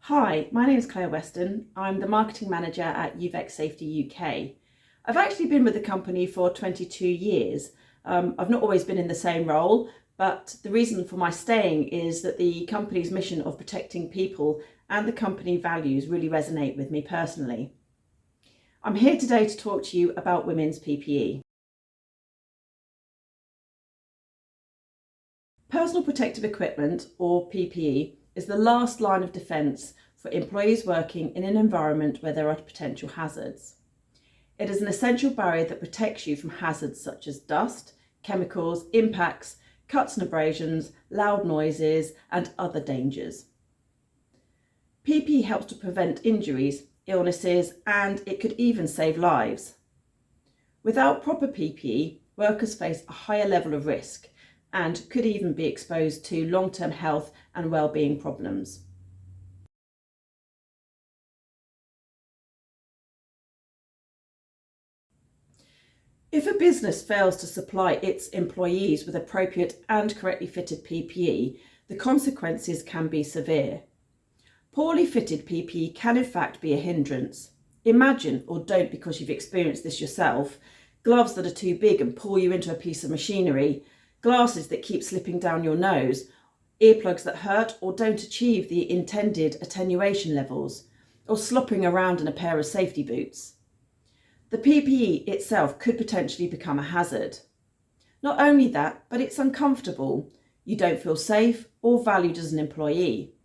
Hi, my name is Clair Weston. I'm the marketing manager at UVEX Safety UK. I've actually been with the company for 22 years. I've not always been in the same role, but the reason for my staying is that the company's mission of protecting people and the company values really resonate with me personally. I'm here today to talk to you about women's PPE. Personal protective equipment, or PPE, is the last line of defence for employees working in an environment where there are potential hazards. It is an essential barrier that protects you from hazards such as dust, chemicals, impacts, cuts and abrasions, loud noises, and other dangers. PPE helps to prevent injuries, illnesses, and it could even save lives. Without proper PPE, workers face a higher level of risk and could even be exposed to long-term health and well-being problems. If a business fails to supply its employees with appropriate and correctly fitted PPE, the consequences can be severe. Poorly fitted PPE can in fact be a hindrance. Imagine, or don't because you've experienced this yourself, gloves that are too big and pull you into a piece of machinery, glasses that keep slipping down your nose, earplugs that hurt or don't achieve the intended attenuation levels, or slopping around in a pair of safety boots. The PPE itself could potentially become a hazard. Not only that, but it's uncomfortable. You don't feel safe or valued as an employee.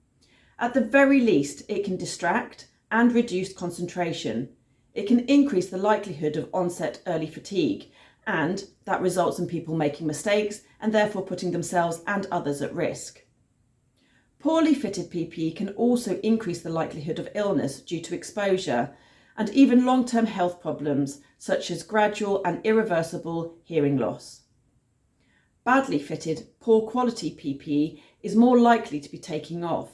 At the very least, it can distract and reduce concentration. It can increase the likelihood of onset early fatigue, and that results in people making mistakes and therefore putting themselves and others at risk. Poorly fitted PPE can also increase the likelihood of illness due to exposure and even long-term health problems such as gradual and irreversible hearing loss. Badly fitted, poor quality PPE is more likely to be taken off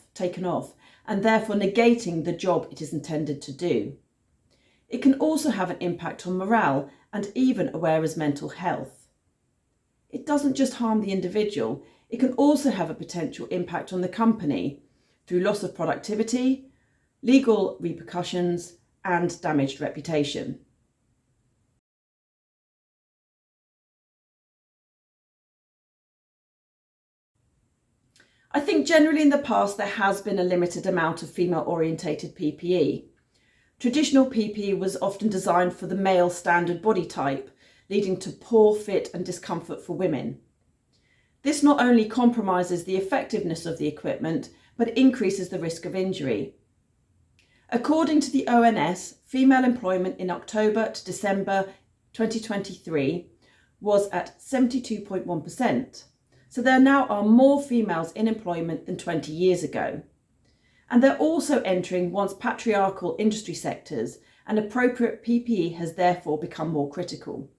and therefore negating the job it is intended to do. It can also have an impact on morale and even a wearer's mental health. It doesn't just harm the individual, it can also have a potential impact on the company through loss of productivity, legal repercussions, and damaged reputation. I think generally in the past there has been a limited amount of female-orientated PPE. Traditional PPE was often designed for the male standard body type, leading to poor fit and discomfort for women. This not only compromises the effectiveness of the equipment, but increases the risk of injury. According to the ONS, female employment in October to December 2023 was at 72.1%. So there now are more females in employment than 20 years ago. And they're also entering once patriarchal industry sectors, and appropriate PPE has therefore become more critical.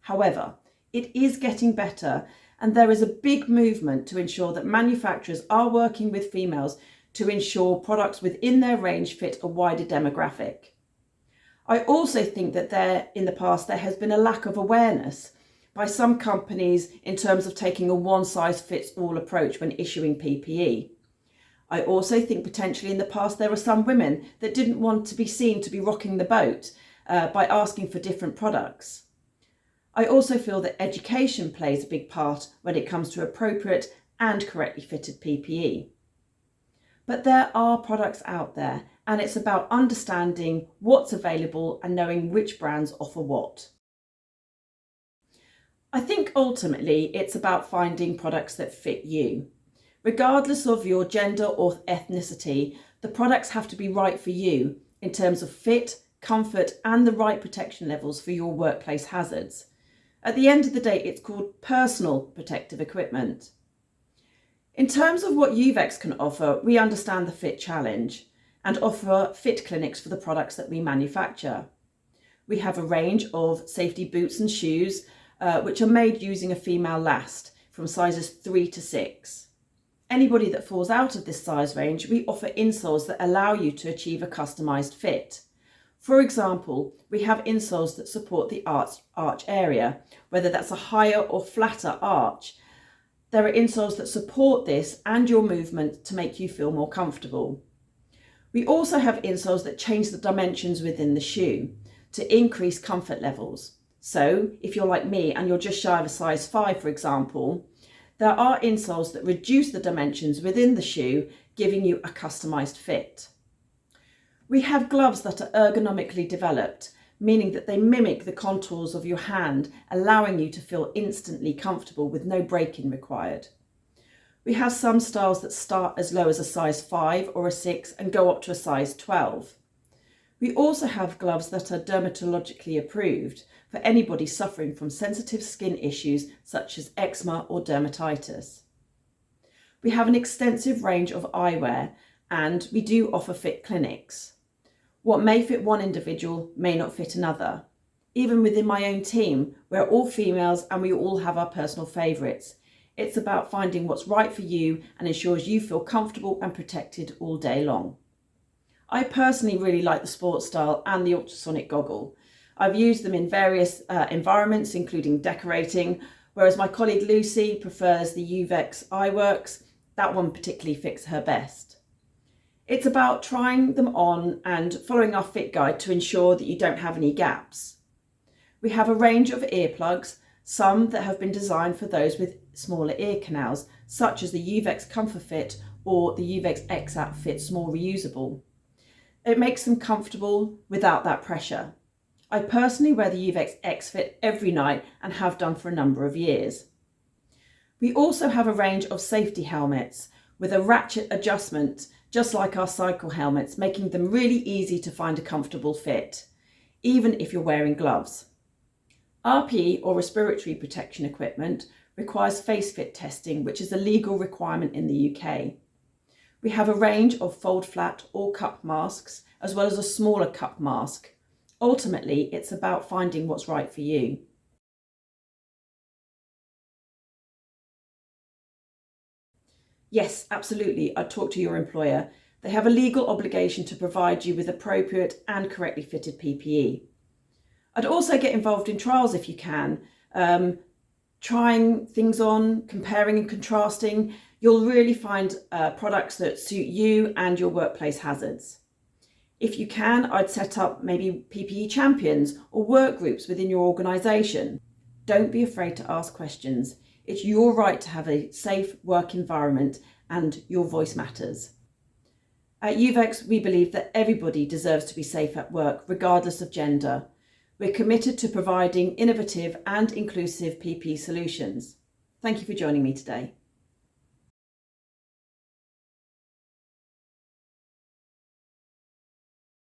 However, it is getting better, and there is a big movement to ensure that manufacturers are working with females to ensure products within their range fit a wider demographic. I also think that in the past there has been a lack of awareness by some companies in terms of taking a one-size-fits-all approach when issuing PPE. I also think potentially in the past there were some women that didn't want to be seen to be rocking the boat by asking for different products. I also feel that education plays a big part when it comes to appropriate and correctly fitted PPE. But there are products out there, and it's about understanding what's available and knowing which brands offer what. I think ultimately it's about finding products that fit you. Regardless of your gender or ethnicity, the products have to be right for you in terms of fit, comfort, and the right protection levels for your workplace hazards. At the end of the day, it's called personal protective equipment. In terms of what UVEX can offer, we understand the fit challenge and offer fit clinics for the products that we manufacture. We have a range of safety boots and shoes which are made using a female last from sizes 3 to 6. Anybody that falls out of this size range, we offer insoles that allow you to achieve a customised fit. For example, we have insoles that support the arch area, whether that's a higher or flatter arch. There are insoles that support this and your movement to make you feel more comfortable. We also have insoles that change the dimensions within the shoe to increase comfort levels. So if you're like me and you're just shy of a size 5, for example, there are insoles that reduce the dimensions within the shoe, giving you a customised fit. We have gloves that are ergonomically developed, meaning that they mimic the contours of your hand, allowing you to feel instantly comfortable with no break-in required. We have some styles that start as low as a size 5 or a 6 and go up to a size 12. We also have gloves that are dermatologically approved for anybody suffering from sensitive skin issues such as eczema or dermatitis. We have an extensive range of eyewear and we do offer fit clinics. What may fit one individual may not fit another. Even within my own team, we're all females and we all have our personal favourites. It's about finding what's right for you and ensures you feel comfortable and protected all day long. I personally really like the sports style and the ultrasonic goggle. I've used them in various environments, including decorating, whereas my colleague Lucy prefers the UVEX Eyeworks. That one particularly fits her best. It's about trying them on and following our fit guide to ensure that you don't have any gaps. We have a range of earplugs, some that have been designed for those with smaller ear canals, such as the UVEX Comfort Fit or the UVEX XAP Fit Small Reusable. It makes them comfortable without that pressure. I personally wear the UVEX X Fit every night and have done for a number of years. We also have a range of safety helmets with a ratchet adjustment, just like our cycle helmets, making them really easy to find a comfortable fit, even if you're wearing gloves. RPE or respiratory protection equipment requires face fit testing, which is a legal requirement in the UK. We have a range of fold flat or cup masks, as well as a smaller cup mask. Ultimately, it's about finding what's right for you. Yes, absolutely, I'd talk to your employer. They have a legal obligation to provide you with appropriate and correctly fitted PPE. I'd also get involved in trials if you can, trying things on, comparing and contrasting. You'll really find products that suit you and your workplace hazards. If you can, I'd set up maybe PPE champions or work groups within your organisation. Don't be afraid to ask questions. It's your right to have a safe work environment and your voice matters. At UVEX, we believe that everybody deserves to be safe at work, regardless of gender. We're committed to providing innovative and inclusive PPE solutions. Thank you for joining me today.